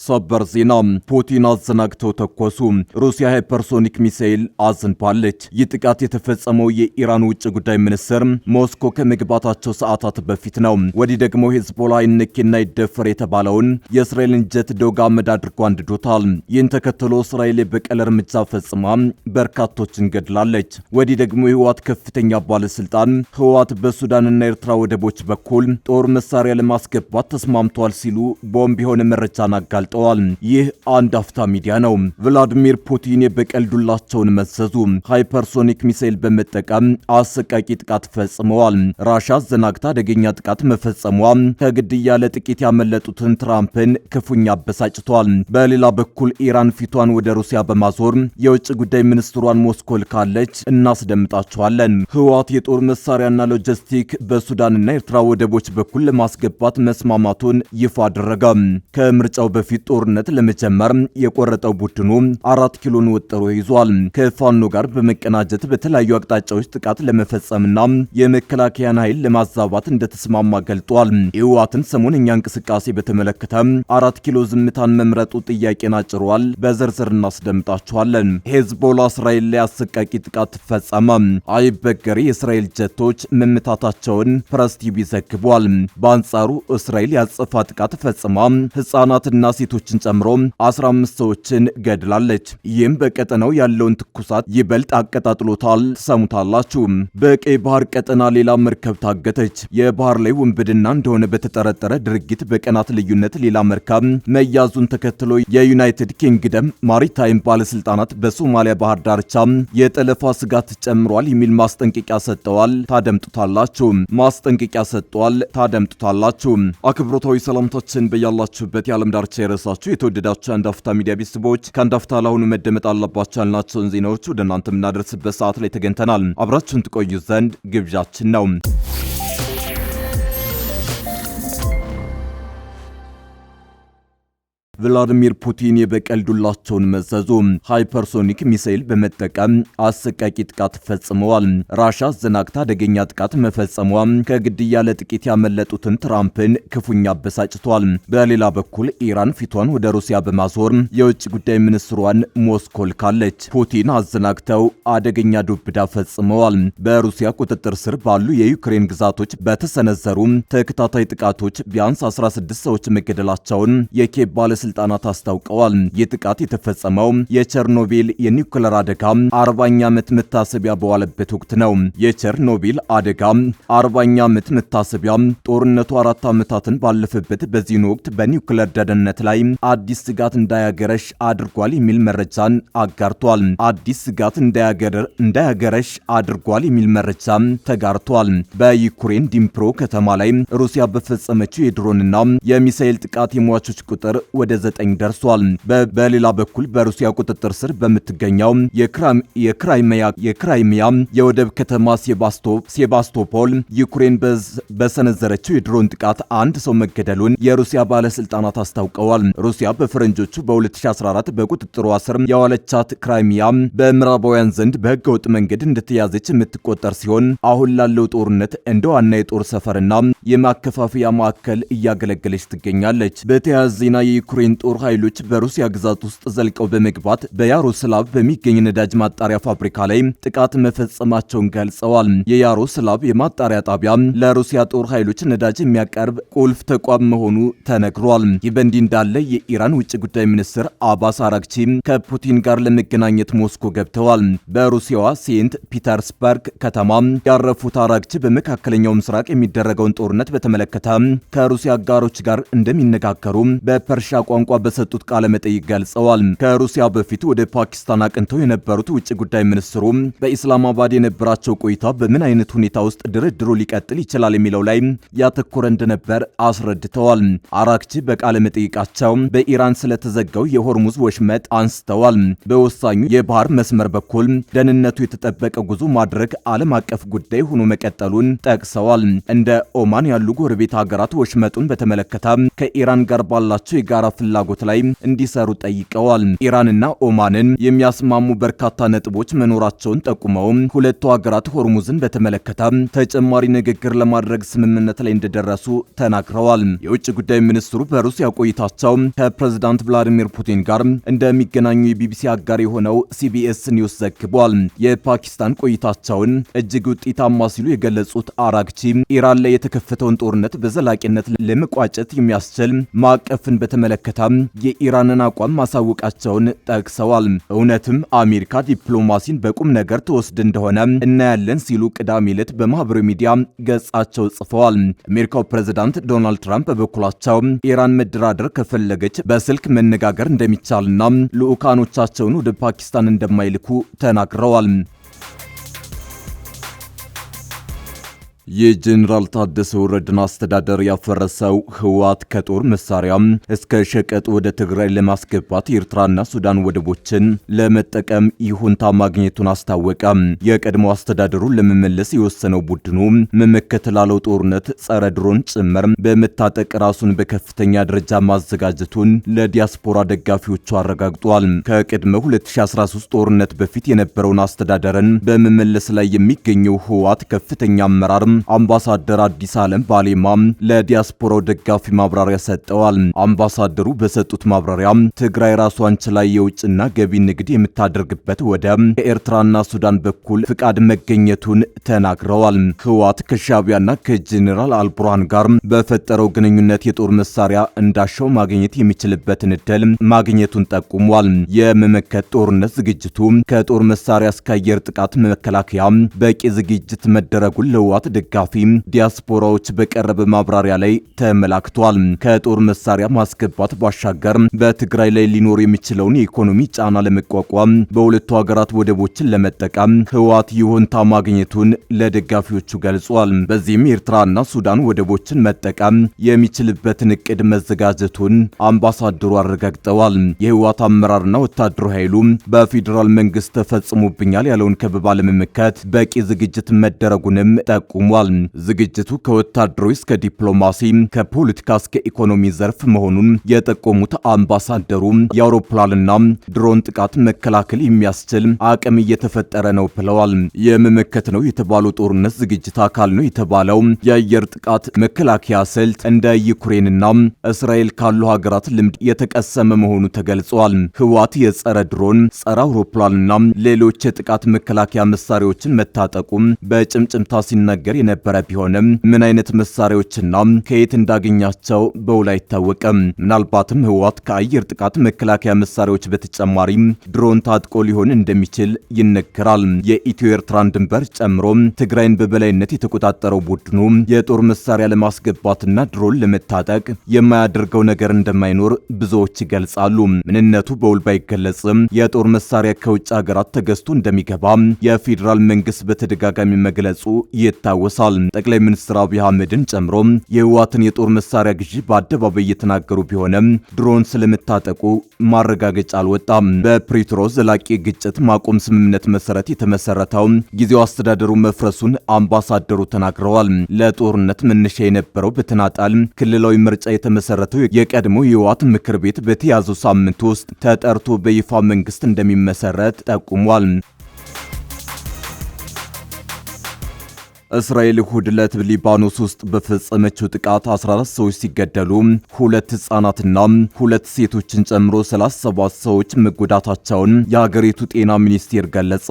ሰበር ዜና ፑቲን አዘናግተው ተኮሱ። ሩሲያ ሃይፐርሶኒክ ሚሳኤል አዝንባለች። ይህ ጥቃት የተፈጸመው የኢራን ውጭ ጉዳይ ሚኒስትር ሞስኮ ከመግባታቸው ሰዓታት በፊት ነው። ወዲህ ደግሞ ሄዝቦላ ይነኪና ይደፈር የተባለውን የእስራኤልን ጀት ዶግ አመድ አድርጎ አንድዶታል። ይህን ተከትሎ እስራኤል የበቀል እርምጃ ፈጽማ በርካቶችን ገድላለች። ወዲህ ደግሞ የህወሓት ከፍተኛ ባለስልጣን ህወሓት በሱዳንና ኤርትራ ወደቦች በኩል ጦር መሳሪያ ለማስገባት ተስማምቷል ሲሉ ቦምብ የሆነ መረጃን አጋልጠዋል። ይህ አንድ አፍታ ሚዲያ ነው። ቭላዲሚር ፑቲን የበቀል ዱላቸውን መዘዙ። ሃይፐርሶኒክ ሚሳኤል በመጠቀም አሰቃቂ ጥቃት ፈጽመዋል። ራሻ ዘናግታ አደገኛ ጥቃት መፈጸሟ ከግድያ ለጥቂት ያመለጡትን ትራምፕን ክፉኛ አበሳጭቷል። በሌላ በኩል ኢራን ፊቷን ወደ ሩሲያ በማዞር የውጭ ጉዳይ ሚኒስትሯን ሞስኮ ልካለች። እናስደምጣቸዋለን። ህወሓት የጦር መሳሪያና ሎጂስቲክ በሱዳንና ኤርትራ ወደቦች በኩል ለማስገባት መስማማቱን ይፋ አደረገ። ከምርጫው በፊት ጦርነት ለመጀመር የቆረጠው ቡድኑ 4 ኪሎን ወጥሮ ይዟል። ከፋኖ ጋር በመቀናጀት በተለያዩ አቅጣጫዎች ጥቃት ለመፈጸምና የመከላከያን ኃይል ለማዛባት እንደተስማማ ገልጧል። የህወሓትን ሰሞንኛ እንቅስቃሴ በተመለከተ 4 ኪሎ ዝምታን መምረጡ ጥያቄን አጭሯል። በዝርዝር እናስደምጣቸዋለን። ሄዝቦላ እስራኤል ላይ አሰቃቂ ጥቃት ፈጸመ። አይበገሬ የእስራኤል ጀቶች መመታታቸውን ፕረስ ቲቪ ዘግቧል። በአንጻሩ እስራኤል ያጸፋ ጥቃት ፈጽማ ህፃናትና ሴቶችን ጨምሮ 15 ሰዎችን ገድላለች። ይህም በቀጠናው ያለውን ትኩሳት ይበልጥ አቀጣጥሎታል። ሰሙታላችሁ። በቀይ ባህር ቀጠና ሌላ መርከብ ታገተች። የባህር ላይ ውንብድና እንደሆነ በተጠረጠረ ድርጊት በቀናት ልዩነት ሌላ መርከብ መያዙን ተከትሎ የዩናይትድ ኪንግደም ማሪታይም ባለስልጣናት በሶማሊያ ባህር ዳርቻ የጠለፋ ስጋት ጨምሯል የሚል ማስጠንቀቂያ ሰጥተዋል። ታደምጡታላችሁ። ማስጠንቀቂያ ሰጥቷል። ታደምጡታላችሁ። አክብሮታዊ ሰላምታችን በያላችሁበት የዓለም ዳርቻ የረሳችሁ የተወደዳችሁ አንድ አፍታ ሚዲያ ቤተሰቦች ከአንድ አፍታ ለአሁኑ መደመጥ አለባቸው ያልናቸውን ዜናዎች ወደ እናንተ የምናደርስበት ሰዓት ላይ ተገኝተናል። አብራችሁን ትቆዩ ዘንድ ግብዣችን ነው። ቭላዲሚር ፑቲን የበቀል ዱላቸውን መዘዙ። ሃይፐርሶኒክ ሚሳኤል በመጠቀም አሰቃቂ ጥቃት ፈጽመዋል። ራሻ ዘናግታ አደገኛ ጥቃት መፈጸሟ ከግድያ ለጥቂት ያመለጡትን ትራምፕን ክፉኛ አበሳጭቷል። በሌላ በኩል ኢራን ፊቷን ወደ ሩሲያ በማዞር የውጭ ጉዳይ ሚኒስትሯን ሞስኮ ልካለች። ፑቲን አዘናግተው አደገኛ ዱብዳ ፈጽመዋል። በሩሲያ ቁጥጥር ስር ባሉ የዩክሬን ግዛቶች በተሰነዘሩ ተከታታይ ጥቃቶች ቢያንስ 16 ሰዎች መገደላቸውን የኬብ ባለስልጣናት አስታውቀዋል። ይህ ጥቃት የተፈጸመው የቸርኖቢል የኒውክሌር አደጋ 40ኛ ዓመት መታሰቢያ በዋለበት ወቅት ነው። የቸርኖቢል አደጋ 40ኛ ዓመት መታሰቢያ ጦርነቱ 4 ዓመታትን ባለፈበት በዚህን ወቅት በኒውክሌር ደህንነት ላይ አዲስ ስጋት እንዳያገረሽ አድርጓል የሚል መረጃን አጋርቷል። አዲስ ስጋት እንዳያገረሽ አድርጓል የሚል መረጃ ተጋርቷል። በዩክሬን ዲምፕሮ ከተማ ላይ ሩሲያ በፈጸመችው የድሮንና የሚሳኤል ጥቃት የሟቾች ቁጥር ወደ 9 ደርሷል። በሌላ በኩል በሩሲያ ቁጥጥር ስር በምትገኘው የክራይሚያ የወደብ ከተማ ሴባስቶፖል ዩክሬን በሰነዘረችው የድሮን ጥቃት አንድ ሰው መገደሉን የሩሲያ ባለስልጣናት አስታውቀዋል። ሩሲያ በፈረንጆቹ በ2014 በቁጥጥሯ ስር ያዋለቻት ክራይሚያ በምዕራባውያን ዘንድ በህገወጥ መንገድ እንደተያዘች የምትቆጠር ሲሆን አሁን ላለው ጦርነት እንደ ዋና የጦር ሰፈርና የማከፋፈያ ማዕከል እያገለገለች ትገኛለች። በተያያዘ ዜና የዩክሬን ጦር ኃይሎች በሩሲያ ግዛት ውስጥ ዘልቀው በመግባት በያሮስላቭ በሚገኝ ነዳጅ ማጣሪያ ፋብሪካ ላይ ጥቃት መፈጸማቸውን ገልጸዋል። የያሮስላቭ የማጣሪያ ጣቢያ ለሩሲያ ጦር ኃይሎች ነዳጅ የሚያቀርብ ቁልፍ ተቋም መሆኑ ተነግሯል። ይህ በእንዲህ እንዳለ የኢራን ውጭ ጉዳይ ሚኒስትር አባስ አራግቺ ከፑቲን ጋር ለመገናኘት ሞስኮ ገብተዋል። በሩሲያዋ ሴንት ፒተርስበርግ ከተማ ያረፉት አራግቺ በመካከለኛው ምስራቅ የሚደረገውን ጦርነት በተመለከተ ከሩሲያ አጋሮች ጋር እንደሚነጋገሩ በፐርሻ ቋንቋ በሰጡት ቃለ መጠይቅ ገልጸዋል። ከሩሲያ በፊት ወደ ፓኪስታን አቅንተው የነበሩት ውጭ ጉዳይ ሚኒስትሩ በኢስላማባድ የነበራቸው ቆይታ በምን አይነት ሁኔታ ውስጥ ድርድሩ ሊቀጥል ይችላል የሚለው ላይ ያተኮረ እንደነበር አስረድተዋል። አራክቺ በቃለ መጠይቃቸው በኢራን ስለተዘጋው የሆርሙዝ ወሽመጥ አንስተዋል። በወሳኙ የባህር መስመር በኩል ደህንነቱ የተጠበቀ ጉዞ ማድረግ ዓለም አቀፍ ጉዳይ ሆኖ መቀጠሉን ጠቅሰዋል። እንደ ኦማን ያሉ ጎረቤት ሀገራት ወሽመጡን በተመለከተ ከኢራን ጋር ባላቸው የጋራ ፍላጎት ላይ እንዲሰሩ ጠይቀዋል። ኢራንና ኦማንን የሚያስማሙ በርካታ ነጥቦች መኖራቸውን ጠቁመው ሁለቱ ሀገራት ሆርሙዝን በተመለከተ ተጨማሪ ንግግር ለማድረግ ስምምነት ላይ እንደደረሱ ተናግረዋል። የውጭ ጉዳይ ሚኒስትሩ በሩሲያ ቆይታቸው ከፕሬዝዳንት ቭላዲሚር ፑቲን ጋር እንደሚገናኙ የቢቢሲ አጋር የሆነው ሲቢኤስ ኒውስ ዘግቧል። የፓኪስታን ቆይታቸውን እጅግ ውጤታማ ሲሉ የገለጹት አራግቺ ኢራን ላይ የተከፈተውን ጦርነት በዘላቂነት ለመቋጨት የሚያስችል ማዕቀፍን በተመለከተ የኢራንን አቋም ማሳወቃቸውን ጠቅሰዋል። እውነትም አሜሪካ ዲፕሎማሲን በቁም ነገር ተወስድ እንደሆነ እናያለን ሲሉ ቅዳሜ ዕለት በማህበራዊ ሚዲያ ገጻቸው ጽፈዋል። አሜሪካው ፕሬዝዳንት ዶናልድ ትራምፕ በበኩላቸው ኢራን መደራደር ከፈለገች በስልክ መነጋገር እንደሚቻልና ልዑካኖቻቸውን ወደ ፓኪስታን እንደማይልኩ ተናግረዋል። የጀነራል ታደሰ ወረደን አስተዳደር ያፈረሰው ህወሓት ከጦር መሳሪያ እስከ ሸቀጥ ወደ ትግራይ ለማስገባት ኤርትራና ሱዳን ወደቦችን ለመጠቀም ይሁንታ ማግኘቱን አስታወቀ። የቀድሞ አስተዳደሩን ለመመለስ የወሰነው ቡድኑ መመከት ላለው ጦርነት ጸረ ድሮን ጭምር በመታጠቅ ራሱን በከፍተኛ ደረጃ ማዘጋጀቱን ለዲያስፖራ ደጋፊዎቹ አረጋግጧል። ከቅድመ 2013 ጦርነት በፊት የነበረውን አስተዳደርን በመመለስ ላይ የሚገኘው ህወሓት ከፍተኛ አመራር አምባሳደር አዲስ ዓለም ባሌማ ለዲያስፖራው ደጋፊ ማብራሪያ ሰጠዋል። አምባሳደሩ በሰጡት ማብራሪያ ትግራይ ራሷን ችላ የውጭና ገቢ ንግድ የምታደርግበት ወደብ ከኤርትራና ሱዳን በኩል ፍቃድ መገኘቱን ተናግረዋል። ህወሓት ከሻዕቢያና ከጄኔራል አልቡርሃን ጋር በፈጠረው ግንኙነት የጦር መሳሪያ እንዳሻው ማግኘት የሚችልበትን እድል ማግኘቱን ጠቁሟል። የመመከት ጦርነት ዝግጅቱ ከጦር መሳሪያ እስከ አየር ጥቃት መከላከያ በቂ ዝግጅት መደረጉን ለህወሓት ደጋፊ ዲያስፖራዎች በቀረበ ማብራሪያ ላይ ተመላክቷል። ከጦር መሳሪያ ማስገባት ባሻገር በትግራይ ላይ ሊኖር የሚችለውን የኢኮኖሚ ጫና ለመቋቋም በሁለቱ ሀገራት ወደቦችን ለመጠቀም ህወሓት ይሁንታ ማግኘቱን ለደጋፊዎቹ ገልጿል። በዚህም ኤርትራና ሱዳን ወደቦችን መጠቀም የሚችልበትን እቅድ መዘጋጀቱን አምባሳደሩ አረጋግጠዋል። የህወሓት አመራርና ወታደራዊ ኃይሉ በፌዴራል መንግስት ተፈጽሞብኛል ያለውን ከበባ ለመመከት በቂ ዝግጅት መደረጉንም ጠቁሟል። ዝግጅቱ ከወታደራዊ እስከ ዲፕሎማሲ ከፖለቲካ እስከ ኢኮኖሚ ዘርፍ መሆኑን የጠቆሙት አምባሳደሩ የአውሮፕላንና ድሮን ጥቃት መከላከል የሚያስችል አቅም እየተፈጠረ ነው ብለዋል። የመመከት ነው የተባለው ጦርነት ዝግጅት አካል ነው የተባለው የአየር ጥቃት መከላከያ ስልት እንደ ዩክሬንና እስራኤል ካሉ ሀገራት ልምድ የተቀሰመ መሆኑ ተገልጿል። ህወሓት የጸረ ድሮን፣ ጸረ አውሮፕላንና ሌሎች የጥቃት መከላከያ መሳሪያዎችን መታጠቁ በጭምጭምታ ሲነገር የነበረ ቢሆንም ምን አይነት መሳሪያዎችና ከየት እንዳገኛቸው በውል አይታወቅም። ምናልባትም ህወሓት ከአየር ጥቃት መከላከያ መሳሪያዎች በተጨማሪ ድሮን ታጥቆ ሊሆን እንደሚችል ይነገራል። የኢትዮ ኤርትራን ድንበር ጨምሮ ትግራይን በበላይነት የተቆጣጠረው ቡድኑ የጦር መሳሪያ ለማስገባትና ድሮን ለመታጠቅ የማያደርገው ነገር እንደማይኖር ብዙዎች ይገልጻሉ። ምንነቱ በውል ባይገለጽም የጦር መሳሪያ ከውጭ ሀገራት ተገዝቶ እንደሚገባ የፌዴራል መንግስት በተደጋጋሚ መግለጹ ይታወሳል። ጠቅላይ ሚኒስትር አብይ አህመድን ጨምሮ የህወሓትን የጦር መሳሪያ ግዢ በአደባባይ እየተናገሩ ቢሆንም ድሮን ስለመታጠቁ ማረጋገጫ አልወጣም። በፕሪቶሪያው ዘላቂ ግጭት ማቆም ስምምነት መሰረት የተመሰረተው ጊዜው አስተዳደሩ መፍረሱን አምባሳደሩ ተናግረዋል። ለጦርነት መነሻ የነበረው በተናጣል ክልላዊ ምርጫ የተመሰረተው የቀድሞ የህወሓት ምክር ቤት በተያዘው ሳምንት ውስጥ ተጠርቶ በይፋ መንግስት እንደሚመሰረት ጠቁሟል። እስራኤል እሁድ ዕለት ሊባኖስ ውስጥ በፈጸመችው ጥቃት 14 ሰዎች ሲገደሉ 2 ህጻናትና 2 ሴቶችን ጨምሮ 37 ሰዎች መጎዳታቸውን የሀገሪቱ ጤና ሚኒስቴር ገለጸ።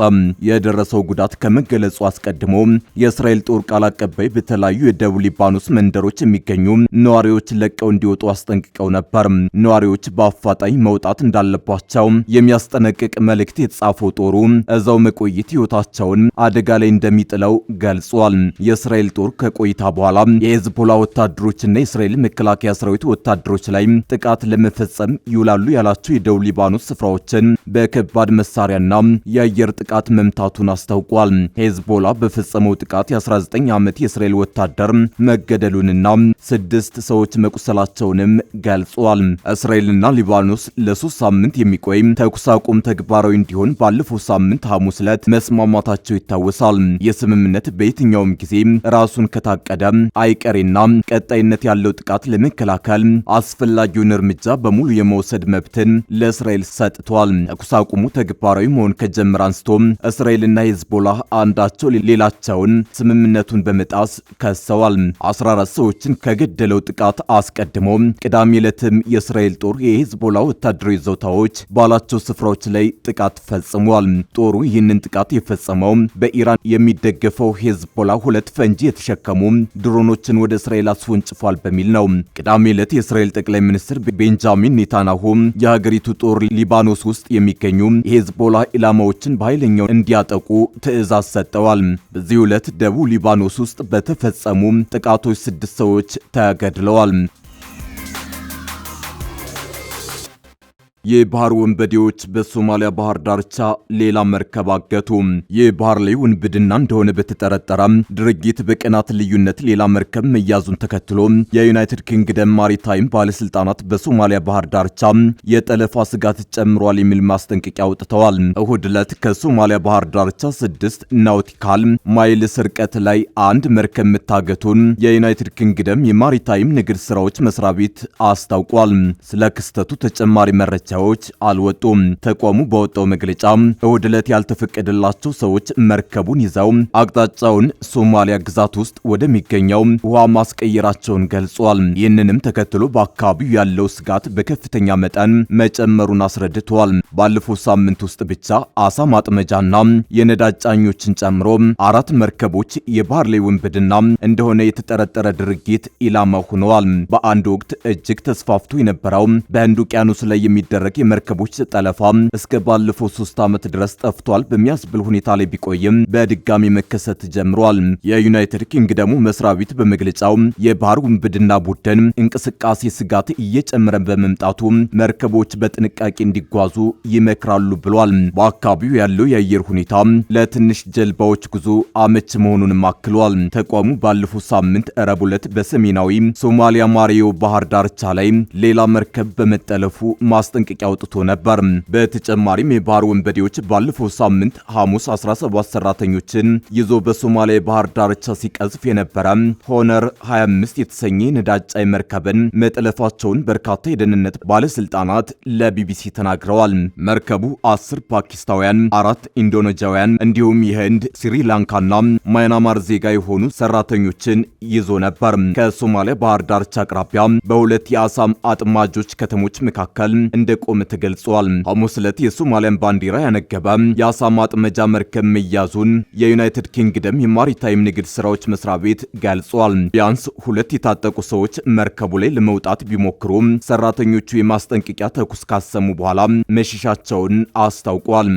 የደረሰው ጉዳት ከመገለጹ አስቀድሞ የእስራኤል ጦር ቃል አቀባይ በተለያዩ የደቡብ ሊባኖስ መንደሮች የሚገኙ ነዋሪዎች ለቀው እንዲወጡ አስጠንቅቀው ነበር። ነዋሪዎች በአፋጣኝ መውጣት እንዳለባቸው የሚያስጠነቅቅ መልእክት የተጻፈው ጦሩ እዛው መቆየት ህይወታቸውን አደጋ ላይ እንደሚጥለው ገልጿል። የእስራኤል ጦር ከቆይታ በኋላ የሄዝቦላ ወታደሮችና የእስራኤል መከላከያ ሰራዊት ወታደሮች ላይ ጥቃት ለመፈጸም ይውላሉ ያላቸው የደቡብ ሊባኖስ ስፍራዎችን በከባድ መሳሪያና የአየር ጥቃት መምታቱን አስታውቋል። ሄዝቦላ በፈጸመው ጥቃት የ19 ዓመት የእስራኤል ወታደር መገደሉንና 6 ሰዎች መቁሰላቸውንም ገልጿል። እስራኤልና ሊባኖስ ለ3 ሳምንት የሚቆይ ተኩስ አቁም ተግባራዊ እንዲሆን ባለፈው ሳምንት ሐሙስ ዕለት መስማማታቸው ይታወሳል። የስምምነት በየትኛው በየትኛውም ጊዜ ራሱን ከታቀደ አይቀሬና ቀጣይነት ያለው ጥቃት ለመከላከል አስፈላጊውን እርምጃ በሙሉ የመውሰድ መብትን ለእስራኤል ሰጥቷል። ተኩስ አቁሙ ተግባራዊ መሆን ከጀመረ አንስቶ እስራኤልና ሂዝቦላህ አንዳቸው ሌላቸውን ስምምነቱን በመጣስ ከሰዋል። 14 ሰዎችን ከገደለው ጥቃት አስቀድሞ ቅዳሜ ዕለትም የእስራኤል ጦር የሂዝቦላ ወታደራዊ ይዞታዎች ባላቸው ስፍራዎች ላይ ጥቃት ፈጽሟል። ጦሩ ይህንን ጥቃት የፈጸመው በኢራን የሚደገፈው ሂዝቦላ 2 ፈንጂ የተሸከሙ ድሮኖችን ወደ እስራኤል አስወንጭፏል በሚል ነው። ቅዳሜ ዕለት የእስራኤል ጠቅላይ ሚኒስትር ቤንጃሚን ኔታንያሁ የሀገሪቱ ጦር ሊባኖስ ውስጥ የሚገኙ የሂዝቦላ ኢላማዎችን በኃይለኛው እንዲያጠቁ ትዕዛዝ ሰጥተዋል። በዚህ ዕለት ደቡብ ሊባኖስ ውስጥ በተፈጸሙ ጥቃቶች 6 ሰዎች ተገድለዋል። የባህር ወንበዴዎች በሶማሊያ ባህር ዳርቻ ሌላ መርከብ አገቱ። የባህር ላይ ውንብድና እንደሆነ በተጠረጠረ ድርጊት በቀናት ልዩነት ሌላ መርከብ መያዙን ተከትሎ የዩናይትድ ኪንግደም ማሪታይም ባለስልጣናት በሶማሊያ ባህር ዳርቻ የጠለፋ ስጋት ጨምሯል የሚል ማስጠንቀቂያ አውጥተዋል። እሁድ ዕለት ከሶማሊያ ባህር ዳርቻ 6 ናውቲካል ማይልስ ርቀት ላይ አንድ መርከብ መታገቱን የዩናይትድ ኪንግደም የማሪታይም ንግድ ስራዎች መስሪያ ቤት አስታውቋል። ስለ ክስተቱ ተጨማሪ መረጃ አልወጡም። ተቋሙ በወጣው መግለጫ እሁድ ዕለት ያልተፈቀደላቸው ሰዎች መርከቡን ይዘው አቅጣጫውን ሶማሊያ ግዛት ውስጥ ወደሚገኘው ውሃ ማስቀየራቸውን ገልጿል። ይህንንም ተከትሎ በአካባቢው ያለው ስጋት በከፍተኛ መጠን መጨመሩን አስረድቷል። ባለፈው ሳምንት ውስጥ ብቻ አሳ ማጥመጃና የነዳጅ ጫኞችን ጨምሮ 4 መርከቦች የባህር ላይ ውንብድና እንደሆነ የተጠረጠረ ድርጊት ኢላማ ሆነዋል። በአንድ ወቅት እጅግ ተስፋፍቶ የነበረው በህንድ ውቅያኖስ ላይ የሚደረግ የመርከቦች ጠለፋ እስከ ባለፈው 3 ዓመት ድረስ ጠፍቷል በሚያስብል ሁኔታ ላይ ቢቆይም በድጋሚ መከሰት ጀምሯል። የዩናይትድ ኪንግደሙ መስሪያ ቤት በመግለጫው የባህር ውንብድና ቡድን እንቅስቃሴ ስጋት እየጨመረ በመምጣቱ መርከቦች በጥንቃቄ እንዲጓዙ ይመክራሉ ብሏል። በአካባቢው ያለው የአየር ሁኔታ ለትንሽ ጀልባዎች ጉዞ አመች መሆኑንም አክሏል። ተቋሙ ባለፈው ሳምንት ረቡዕ ዕለት በሰሜናዊ ሶማሊያ ማሪዮ ባህር ዳርቻ ላይ ሌላ መርከብ በመጠለፉ ማስጠንቀቂያ አውጥቶ ነበር። በተጨማሪም የባህር ወንበዴዎች ባለፈው ሳምንት ሐሙስ 17 ሰራተኞችን ይዞ በሶማሊያ ባህር ዳርቻ ሲቀዝፍ የነበረ ሆነር 25 የተሰኘ ነዳጅ ጫኝ መርከብን መጥለፋቸውን በርካታ የደህንነት ባለስልጣናት ለቢቢሲ ተናግረዋል። መርከቡ 10 ፓኪስታውያን፣ 4 ኢንዶኔዥያውያን እንዲሁም የህንድ፣ ስሪላንካና ማይናማር ዜጋ የሆኑ ሰራተኞችን ይዞ ነበር። ከሶማሊያ ባህር ዳርቻ አቅራቢያ በሁለት የአሳም አጥማጆች ከተሞች መካከል እንደቆመ ተገልጿል። ሐሙስ ዕለት የሶማሊያን ባንዲራ ያነገበ የአሳ ማጥመጃ መርከብ መያዙን የዩናይትድ ኪንግደም የማሪታይም ንግድ ስራዎች መስሪያ ቤት ገልጿል። ቢያንስ 2 የታጠቁ ሰዎች መርከቡ ላይ ለመውጣት ቢሞክሩም ሰራተኞቹ የማስጠንቀቂያ ተኩስ ካሰሙ በኋላ መሸሻቸውን አስታውቋል።